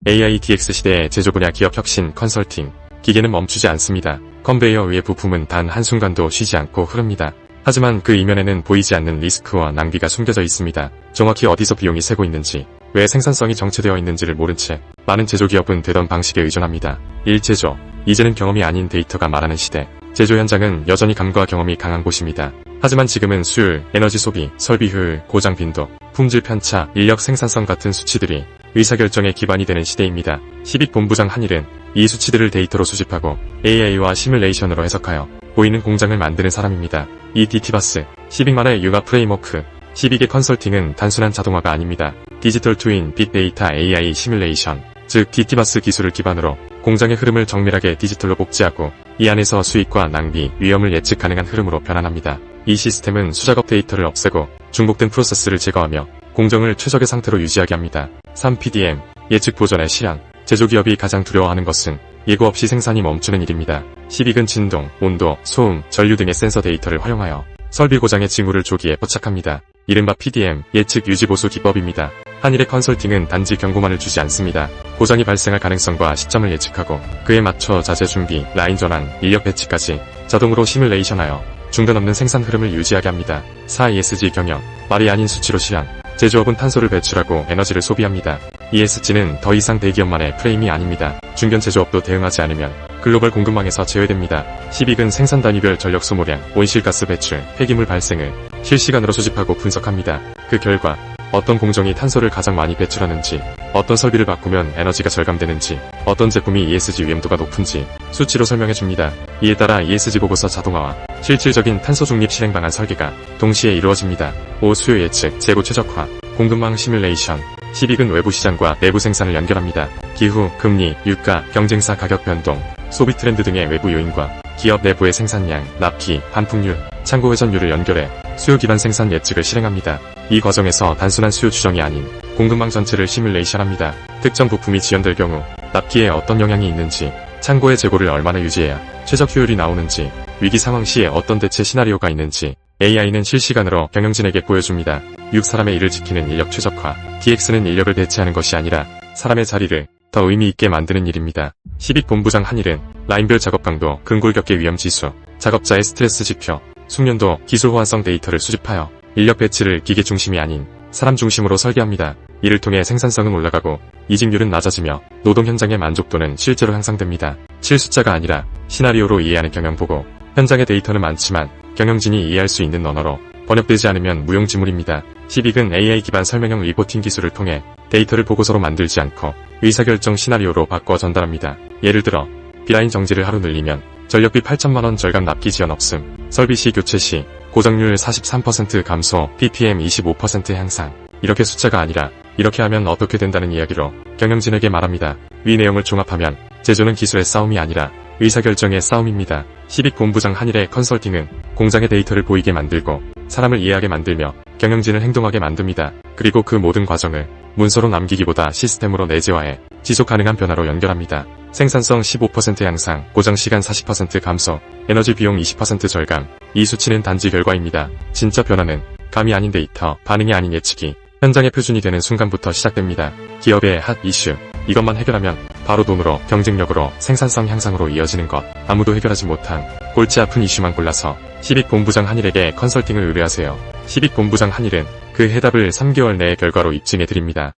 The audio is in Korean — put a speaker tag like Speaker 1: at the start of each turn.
Speaker 1: AI DX 시대의 제조 분야 기업 혁신 컨설팅. 기계는 멈추지 않습니다. 컨베이어 위의 부품은 단 한순간도 쉬지 않고 흐릅니다. 하지만 그 이면에는 보이지 않는 리스크와 낭비가 숨겨져 있습니다. 정확히 어디서 비용이 새고 있는지, 왜 생산성이 정체되어 있는지를 모른 채 많은 제조기업은 되던 방식에 의존합니다. 1. 제조. 이제는 경험이 아닌 데이터가 말하는 시대. 제조 현장은 여전히 감과 경험이 강한 곳입니다. 하지만 지금은 수율, 에너지 소비, 설비 효율, 고장 빈도, 품질 편차, 인력 생산성 같은 수치들이 의사결정의 기반이 되는 시대입니다. 시빅본부장 한일은 이 수치들을 데이터로 수집하고 AI와 시뮬레이션으로 해석하여 보이는 공장을 만드는 사람입니다. 이 DTBUS, 시빅만의 융합 프레임워크. 시빅의 컨설팅은 단순한 자동화가 아닙니다. 디지털 트윈, 빅데이터, AI 시뮬레이션, 즉 DTBUS 기술을 기반으로 공장의 흐름을 정밀하게 디지털로 복제하고 이 안에서 수익과 낭비, 위험을 예측 가능한 흐름으로 변환합니다. 이 시스템은 수작업 데이터를 없애고 중복된 프로세스를 제거하며 공정을 최적의 상태로 유지하게 합니다. 3. PDM, 예측 보전의 실현. 제조기업이 가장 두려워하는 것은 예고 없이 생산이 멈추는 일입니다. 시빅은 진동, 온도, 소음, 전류 등의 센서 데이터를 활용하여 설비 고장의 징후를 조기에 포착합니다. 이른바 PDM, 예측 유지 보수 기법입니다. 한일의 컨설팅은 단지 경고만을 주지 않습니다. 고장이 발생할 가능성과 시점을 예측하고 그에 맞춰 자재 준비, 라인 전환, 인력 배치까지 자동으로 시뮬레이션하여 중단 없는 생산 흐름을 유지하게 합니다. 4. ESG 경영, 말이 아닌 수치로 실현. 제조업은 탄소를 배출하고 에너지를 소비합니다. ESG는 더 이상 대기업만의 프레임이 아닙니다. 중견 제조업도 대응하지 않으면 글로벌 공급망에서 제외됩니다. 시빅은 생산 단위별 전력 소모량, 온실가스 배출, 폐기물 발생을 실시간으로 수집하고 분석합니다. 그 결과 어떤 공정이 탄소를 가장 많이 배출하는지, 어떤 설비를 바꾸면 에너지가 절감되는지, 어떤 제품이 ESG 위험도가 높은지 수치로 설명해줍니다. 이에 따라 ESG 보고서 자동화와 실질적인 탄소 중립 실행 방안 설계가 동시에 이루어집니다. 5. 수요 예측, 재고 최적화, 공급망 시뮬레이션. 시빅은 외부 시장과 내부 생산을 연결합니다. 기후, 금리, 유가, 경쟁사 가격 변동, 소비 트렌드 등의 외부 요인과 기업 내부의 생산량, 납기, 반품률, 창고 회전율을 연결해 수요 기반 생산 예측을 실행합니다. 이 과정에서 단순한 수요 추정이 아닌 공급망 전체를 시뮬레이션합니다. 특정 부품이 지연될 경우 납기에 어떤 영향이 있는지, 창고의 재고를 얼마나 유지해야 최적 효율이 나오는지, 위기 상황 시에 어떤 대체 시나리오가 있는지 AI는 실시간으로 경영진에게 보여줍니다. 6. 사람의 일을 지키는 인력 최적화. DX는 인력을 대체하는 것이 아니라 사람의 자리를 더 의미있게 만드는 일입니다. 시빅 본부장 한일은 라인별 작업 강도, 근골격계 위험 지수, 작업자의 스트레스 지표, 숙련도, 기술 호환성 데이터를 수집하여 인력 배치를 기계 중심이 아닌 사람 중심으로 설계합니다. 이를 통해 생산성은 올라가고 이직률은 낮아지며 노동 현장의 만족도는 실제로 향상됩니다. 7. 숫자가 아니라 시나리오로 이해하는 경영보고. 현장의 데이터는 많지만 경영진이 이해할 수 있는 언어로 번역되지 않으면 무용지물입니다. 시빅은 AI 기반 설명형 리포팅 기술을 통해 데이터를 보고서로 만들지 않고 의사결정 시나리오로 바꿔 전달합니다. 예를 들어 B라인 정지를 하루 늘리면 전력비 8천만원 절감 납기 지연 없음, 설비 시 교체 시 고정률 43% 감소, PPM 25% 향상. 이렇게 숫자가 아니라 이렇게 하면 어떻게 된다는 이야기로 경영진에게 말합니다. 위 내용을 종합하면 제조는 기술의 싸움이 아니라 의사결정의 싸움입니다. 시빅 본부장 한일의 컨설팅은 공장의 데이터를 보이게 만들고 사람을 이해하게 만들며 경영진을 행동하게 만듭니다. 그리고 그 모든 과정을 문서로 남기기보다 시스템으로 내재화해 지속 가능한 변화로 연결합니다. 생산성 15% 향상, 고정 시간 40% 감소, 에너지 비용 20% 절감. 이 수치는 단지 결과입니다. 진짜 변화는 감이 아닌 데이터, 반응이 아닌 예측이 현장의 표준이 되는 순간부터 시작됩니다. 기업의 핫 이슈. 이것만 해결하면 바로 돈으로, 경쟁력으로, 생산성 향상으로 이어지는 것. 아무도 해결하지 못한 골치 아픈 이슈만 골라서 시빅 본부장 한일에게 컨설팅을 의뢰하세요. 시빅 본부장 한일은 그 해답을 3개월 내의 결과로 입증해 드립니다.